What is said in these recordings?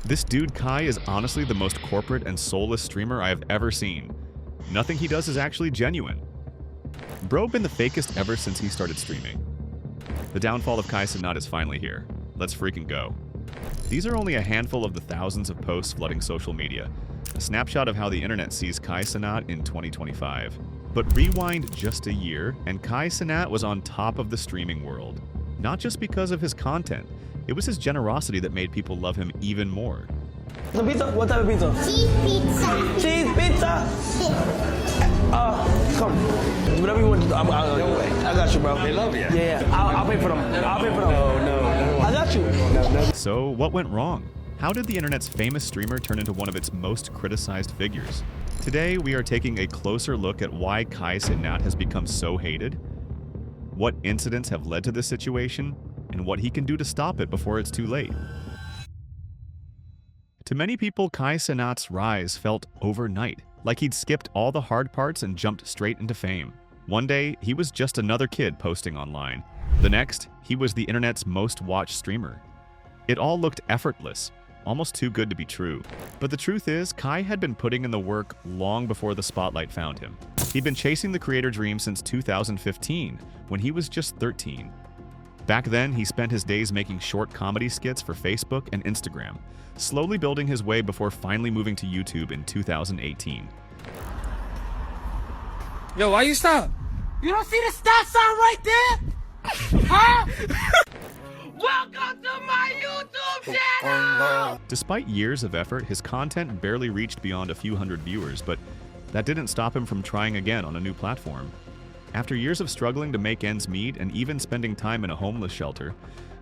This dude Kai is honestly the most corporate and soulless streamer I have ever seen. Nothing he does is actually genuine. Bro been the fakest ever since he started streaming. The downfall of Kai Cenat is finally here. Let's freaking go. These are only a handful of the thousands of posts flooding social media. A snapshot of how the internet sees Kai Cenat in 2025. But rewind just a year, and Kai Cenat was on top of the streaming world. Not just because of his content, it was his generosity that made people love him even more. The pizza? What type of pizza? Cheese pizza. Cheese pizza? Come. Whatever you want to do. No way. I got you, bro. They love you. Yeah. I'll pay for them. I'll pay for them. No. I got you. No. So, what went wrong? How did the internet's famous streamer turn into one of its most criticized figures? Today, we are taking a closer look at why Kai Cenat has become so hated, what incidents have led to this situation, and what he can do to stop it before it's too late. To many people, Kai Cenat's rise felt overnight, like he'd skipped all the hard parts and jumped straight into fame. One day, he was just another kid posting online. The next, he was the internet's most watched streamer. It all looked effortless, almost too good to be true. But the truth is, Kai had been putting in the work long before the spotlight found him. He'd been chasing the creator dream since 2015, when he was just 13. Back then, he spent his days making short comedy skits for Facebook and Instagram, slowly building his way before finally moving to YouTube in 2018. Yo, why you stop? You don't see the stop sign right there? Huh? Welcome to my YouTube channel! Despite years of effort, his content barely reached beyond a few hundred viewers, but that didn't stop him from trying again on a new platform. After years of struggling to make ends meet and even spending time in a homeless shelter,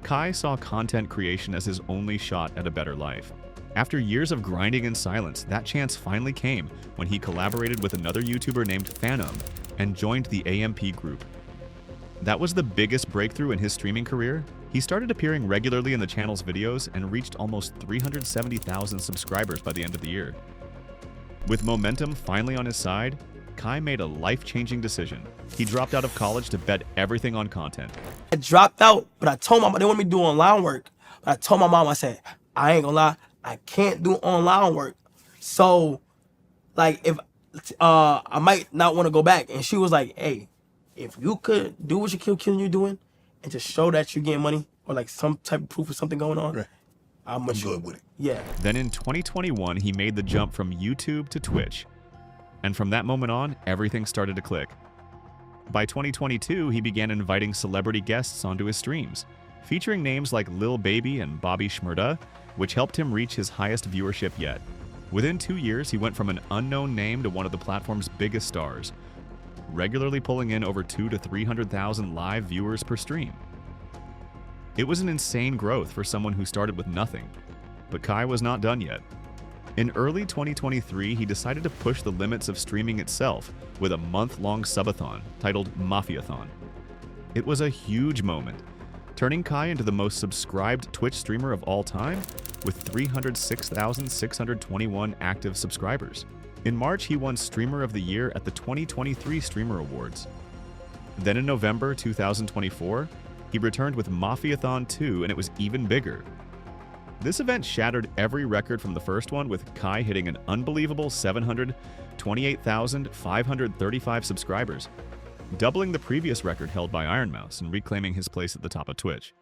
Kai saw content creation as his only shot at a better life. After years of grinding in silence, that chance finally came when he collaborated with another YouTuber named Phantom and joined the AMP group. That was the biggest breakthrough in his streaming career. He started appearing regularly in the channel's videos and reached almost 370,000 subscribers by the end of the year. With momentum finally on his side, Kai made a life-changing decision. He dropped out of college to bet everything on content. I dropped out, but I told my mom, they want me to do online work. But I told my mom, I said, I ain't gonna lie, I can't do online work. So, like, if I might not want to go back. And she was like, hey, if you could do what you're doing and just show that you're getting money or like some type of proof of something going on, right, I'm good with it. Yeah. Then in 2021, he made the jump from YouTube to Twitch. And from that moment on, everything started to click. By 2022, he began inviting celebrity guests onto his streams, featuring names like Lil Baby and Bobby Shmurda, which helped him reach his highest viewership yet. Within 2 years, he went from an unknown name to one of the platform's biggest stars, regularly pulling in over 200,000 to 300,000 live viewers per stream. It was an insane growth for someone who started with nothing, but Kai was not done yet. In early 2023, he decided to push the limits of streaming itself with a month-long subathon titled Mafiathon. It was a huge moment, turning Kai into the most subscribed Twitch streamer of all time with 306,621 active subscribers. In March, he won Streamer of the Year at the 2023 Streamer Awards. Then in November 2024, he returned with Mafiathon 2, and it was even bigger. This event shattered every record from the first one, with Kai hitting an unbelievable 728,535 subscribers, doubling the previous record held by Ironmouse and reclaiming his place at the top of Twitch.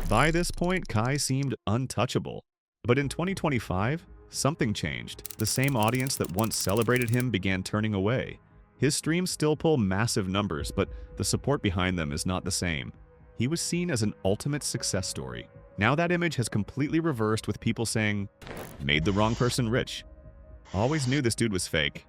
By this point, Kai seemed untouchable. But in 2025, something changed. The same audience that once celebrated him began turning away. His streams still pull massive numbers, but the support behind them is not the same. He was seen as an ultimate success story. Now that image has completely reversed, with people saying, "Made the wrong person rich." Always knew this dude was fake.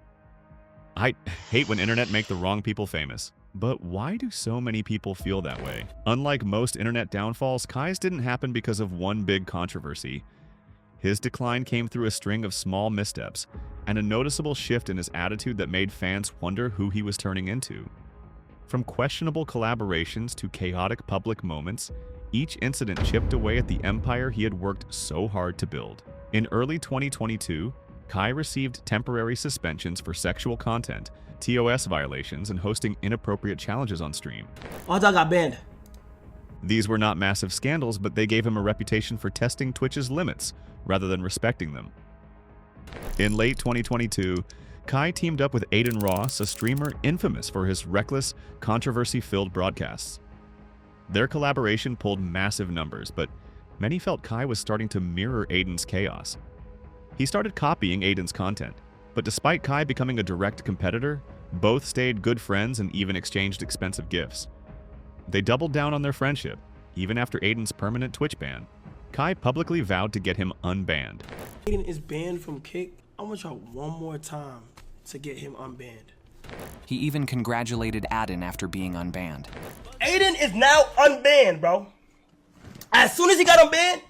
I hate when internet make the wrong people famous. But why do so many people feel that way? Unlike most internet downfalls, Kai's didn't happen because of one big controversy. His decline came through a string of small missteps and a noticeable shift in his attitude that made fans wonder who he was turning into. From questionable collaborations to chaotic public moments, each incident chipped away at the empire he had worked so hard to build. In early 2022, Kai received temporary suspensions for sexual content, TOS violations, and hosting inappropriate challenges on stream. Oh, I got banned. These were not massive scandals, but they gave him a reputation for testing Twitch's limits rather than respecting them. In late 2022, Kai teamed up with Adin Ross, a streamer infamous for his reckless, controversy-filled broadcasts. Their collaboration pulled massive numbers, but many felt Kai was starting to mirror Adin's chaos. He started copying Adin's content, but despite Kai becoming a direct competitor, both stayed good friends and even exchanged expensive gifts. They doubled down on their friendship, even after Adin's permanent Twitch ban. Kai publicly vowed to get him unbanned. Adin is banned from Kick. I'm gonna try one more time to get him unbanned. He even congratulated Adin after being unbanned. Adin is now unbanned, bro. As soon as he got unbanned,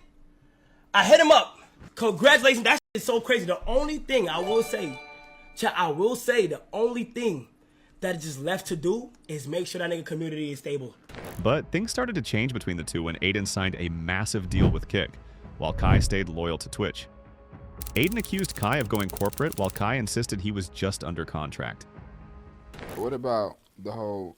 I hit him up. Congratulations, that shit is so crazy. The only thing I will say, chat, the only thing that is just left to do is make sure that nigga community is stable. But things started to change between the two when Adin signed a massive deal with Kick, while Kai stayed loyal to Twitch. Adin accused Kai of going corporate, while Kai insisted he was just under contract. What about the whole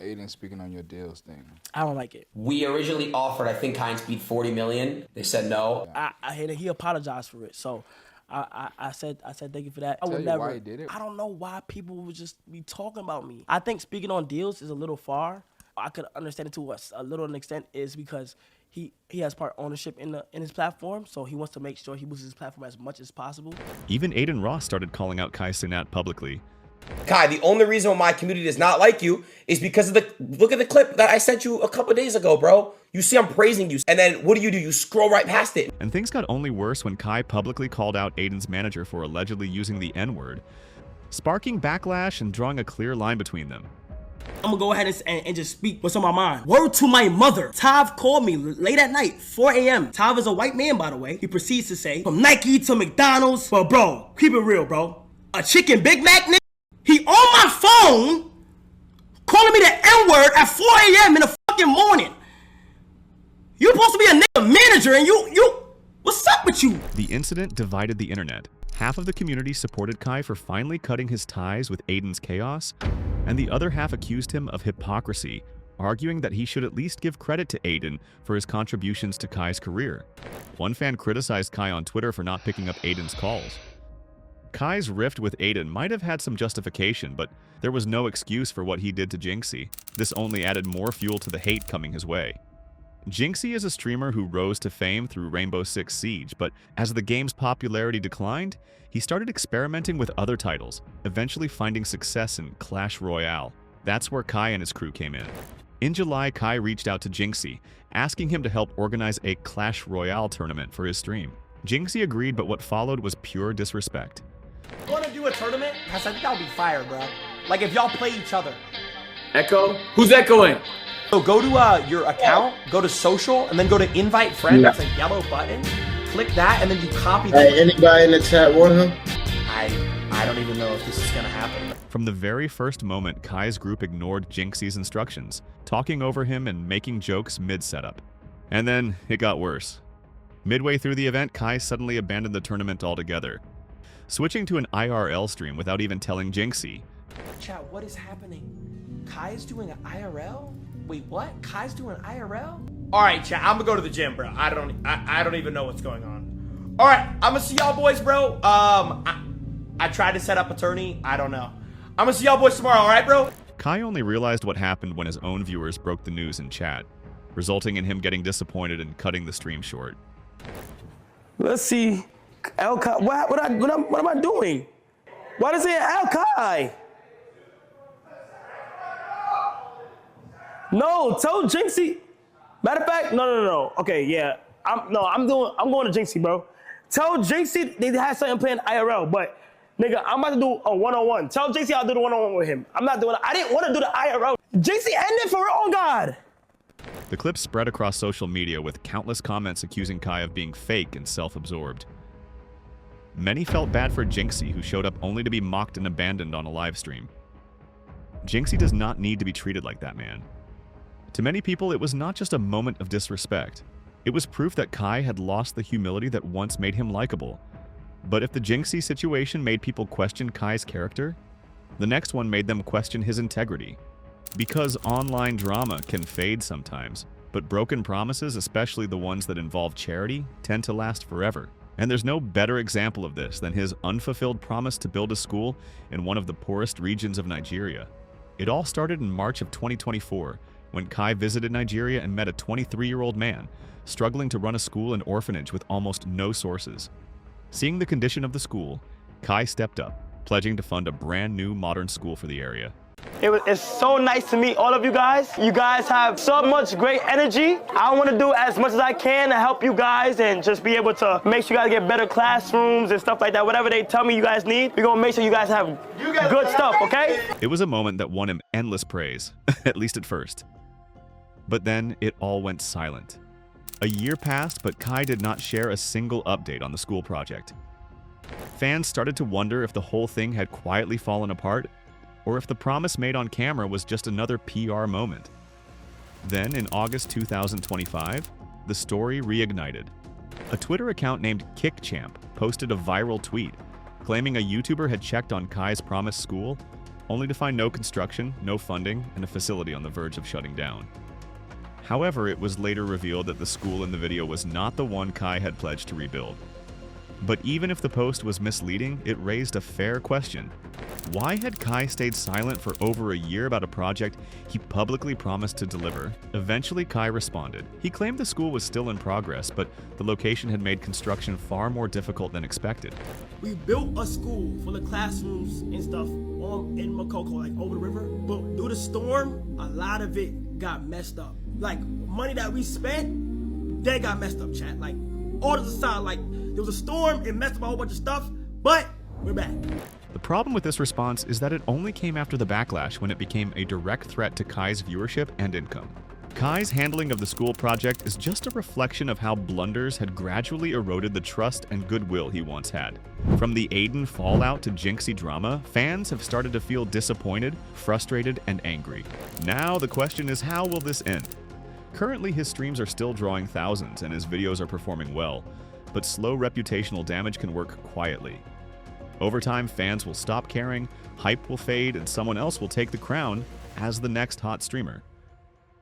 Adin speaking on your deals thing? I don't like it. We originally offered, I think, Kai Cenat $40 million. They said no. I hit it. He apologized for it. So I said I thank you for that. I would Tell you never. why he did it? I don't know why people would just be talking about me. I think speaking on deals is a little far. I could understand it to a little extent is because he has part ownership in his platform, so he wants to make sure he uses his platform as much as possible. Even Adin Ross started calling out Kai Cenat publicly. Kai, the only reason why my community does not like you is because of look at the clip that I sent you a couple days ago, bro. You see I'm praising you, and then what do? You scroll right past it. And things got only worse when Kai publicly called out Adin's manager for allegedly using the N-word, sparking backlash and drawing a clear line between them. I'm gonna go ahead and just speak what's on my mind. Word to my mother. Tav called me late at night, 4 a.m. Tav is a white man, by the way. He proceeds to say, from Nike to McDonald's, but bro, keep it real, bro. A chicken Big Mac, nigga? He on my phone, calling me the N-word at 4 a.m. in the fucking morning. You supposed to be a nigga manager and you, what's up with you? The incident divided the internet. Half of the community supported Kai for finally cutting his ties with Adin's chaos, and the other half accused him of hypocrisy, arguing that he should at least give credit to Adin for his contributions to Kai's career. One fan criticized Kai on Twitter for not picking up Adin's calls. Kai's rift with Adin might have had some justification, but there was no excuse for what he did to Jynxzi. This only added more fuel to the hate coming his way. Jynxzi is a streamer who rose to fame through Rainbow Six Siege, but as the game's popularity declined, he started experimenting with other titles, eventually finding success in Clash Royale. That's where Kai and his crew came in. In July, Kai reached out to Jynxzi, asking him to help organize a Clash Royale tournament for his stream. Jynxzi agreed, but what followed was pure disrespect. You wanna do a tournament? I think that would be fire, bro. Like if y'all play each other. Echo? Who's echoing? So go to your account, go to social, and then go to invite friend. That's a yellow button. Click that, and then you copy the Hey, anybody in the chat want him? I don't even know if this is gonna happen. From the very first moment, Kai's group ignored Jynxzi's instructions, talking over him and making jokes mid-setup. And then it got worse. Midway through the event, Kai suddenly abandoned the tournament altogether, switching to an IRL stream without even telling Jynxzi. Chat, what is happening? Kai's doing an IRL? Wait, what? Kai's doing IRL? All right, chat. I'm gonna go to the gym, bro. I don't even know what's going on. All right, I'm gonna see y'all boys, bro. I tried to set up a tourney. I don't know. I'm gonna see y'all boys tomorrow. All right, bro. Kai only realized what happened when his own viewers broke the news in chat, resulting in him getting disappointed and cutting the stream short. Let's see. El Kai. What am I doing? Why does it say El Kai? No, tell Jynxzi. Matter of fact, no. Okay, yeah. I'm going to Jynxzi, bro. Tell Jynxzi they have something playing IRL, but nigga, I'm about to do a one-on-one. Tell Jynxzi I'll do the one-on-one with him. I'm not doing it. I didn't want to do the IRL. Jynxzi ended for real. Oh God. The clip spread across social media with countless comments accusing Kai of being fake and self-absorbed. Many felt bad for Jynxzi, who showed up only to be mocked and abandoned on a live stream. Jynxzi does not need to be treated like that, man. To many people, it was not just a moment of disrespect. It was proof that Kai had lost the humility that once made him likable. But if the Jynxzi situation made people question Kai's character, the next one made them question his integrity. Because online drama can fade sometimes, but broken promises, especially the ones that involve charity, tend to last forever. And there's no better example of this than his unfulfilled promise to build a school in one of the poorest regions of Nigeria. It all started in March of 2024, when Kai visited Nigeria and met a 23-year-old man struggling to run a school and orphanage with almost no sources. Seeing the condition of the school, Kai stepped up, pledging to fund a brand new modern school for the area. It's so nice to meet all of you guys. You guys have so much great energy. I want to do as much as I can to help you guys and just be able to make sure you guys get better classrooms and stuff like that. Whatever they tell me you guys need, we're going to make sure you guys have good stuff, okay? It was a moment that won him endless praise, at least at first. But then it all went silent. A year passed, but Kai did not share a single update on the school project. Fans started to wonder if the whole thing had quietly fallen apart, or if the promise made on camera was just another PR moment. Then, in August 2025, the story reignited. A Twitter account named KickChamp posted a viral tweet claiming a YouTuber had checked on Kai's promised school, only to find no construction, no funding, and a facility on the verge of shutting down. However, it was later revealed that the school in the video was not the one Kai had pledged to rebuild. But even if the post was misleading, it raised a fair question. Why had Kai stayed silent for over a year about a project he publicly promised to deliver? Eventually, Kai responded. He claimed the school was still in progress, but the location had made construction far more difficult than expected. We built a school full of classrooms and stuff in Makoko, like over the river. But due to storm, a lot of it got messed up. Like, money that we spent, they got messed up, chat. Like, orders aside, like, there was a storm, it messed up a whole bunch of stuff, but we're back. The problem with this response is that it only came after the backlash when it became a direct threat to Kai's viewership and income. Kai's handling of the school project is just a reflection of how blunders had gradually eroded the trust and goodwill he once had. From the Adin fallout to Jynxzi drama, fans have started to feel disappointed, frustrated, and angry. Now the question is, how will this end? Currently, his streams are still drawing thousands and his videos are performing well, but slow reputational damage can work quietly. Over time, fans will stop caring, hype will fade, and someone else will take the crown as the next hot streamer.